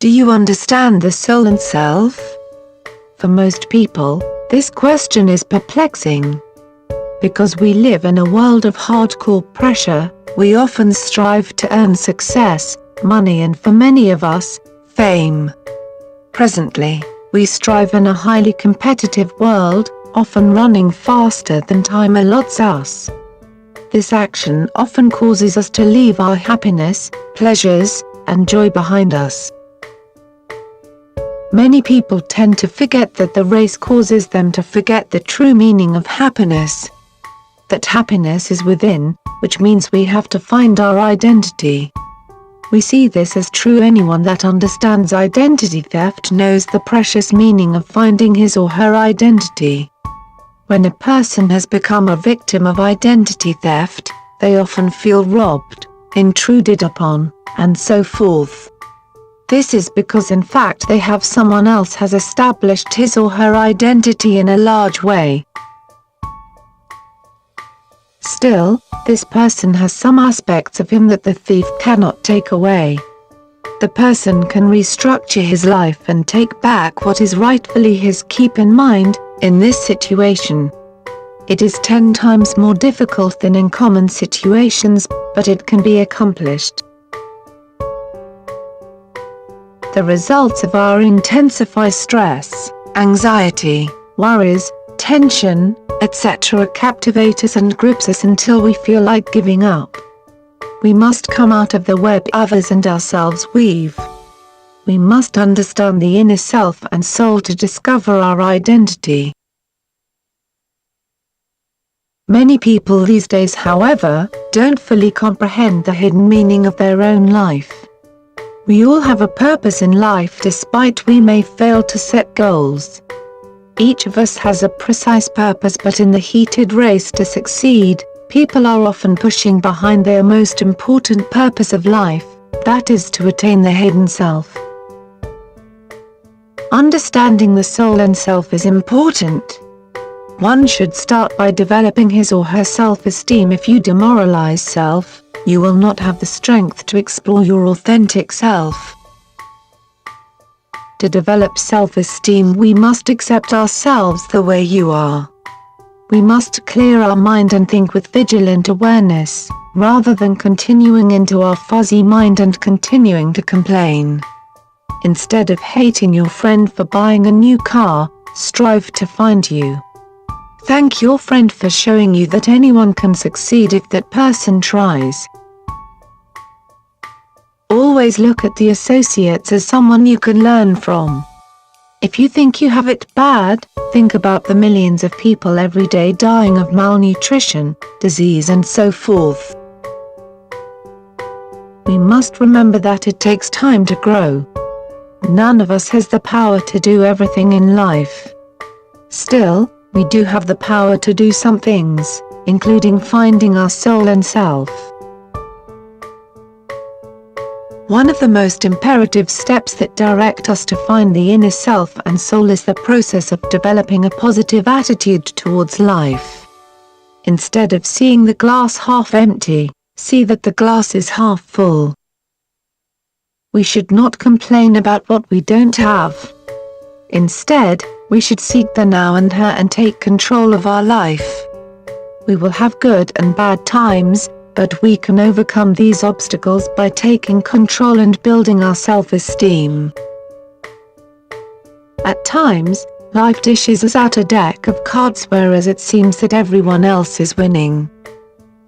Do you understand the soul and self? For most people, this question is perplexing. Because we live in a world of hardcore pressure, we often strive to earn success, money, and for many of us, fame. Presently, we strive in a highly competitive world, often running faster than time allots us. This action often causes us to leave our happiness, pleasures, and joy behind us. Many people tend to forget that the race causes them to forget the true meaning of happiness. That happiness is within, which means we have to find our identity. We see this as true. Anyone that understands identity theft knows the precious meaning of finding his or her identity. When a person has become a victim of identity theft, they often feel robbed, intruded upon, and so forth. This is because in fact they have someone else has established his or her identity in a large way. Still, this person has some aspects of him that the thief cannot take away. The person can restructure his life and take back what is rightfully his. Keep in mind, in this situation, it is 10 times more difficult than in common situations, but it can be accomplished. The results of our intensify stress, anxiety, worries, tension, etc. captivate us and grips us until we feel like giving up. We must come out of the web others and ourselves weave. We must understand the inner self and soul to discover our identity. Many people these days, however, don't fully comprehend the hidden meaning of their own life. We all have a purpose in life despite we may fail to set goals. Each of us has a precise purpose, but in the heated race to succeed, people are often pushing behind their most important purpose of life, that is to attain the hidden self. Understanding the soul and self is important. One should start by developing his or her self-esteem. If you demoralize self, you will not have the strength to explore your authentic self. To develop self-esteem, we must accept ourselves the way you are. We must clear our mind and think with vigilant awareness, rather than continuing into our fuzzy mind and continuing to complain. Instead of hating your friend for buying a new car, strive to find you. Thank your friend for showing you that anyone can succeed if that person tries. Always look at the associates as someone you can learn from. If you think you have it bad, think about the millions of people every day dying of malnutrition, disease, and so forth. We must remember that it takes time to grow. None of us has the power to do everything in life. Still, we do have the power to do some things, including finding our soul and self. One of the most imperative steps that direct us to find the inner self and soul is the process of developing a positive attitude towards life. Instead of seeing the glass half empty, see that the glass is half full. We should not complain about what we don't have. Instead, we should seek the now and here and take control of our life. We will have good and bad times, but we can overcome these obstacles by taking control and building our self-esteem. At times, life dishes us out a deck of cards whereas it seems that everyone else is winning.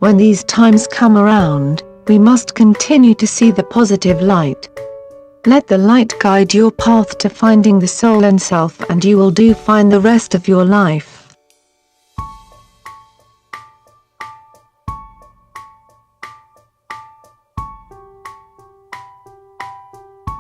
When these times come around, we must continue to see the positive light. Let the light guide your path to finding the soul and self, and you will find the rest of your life.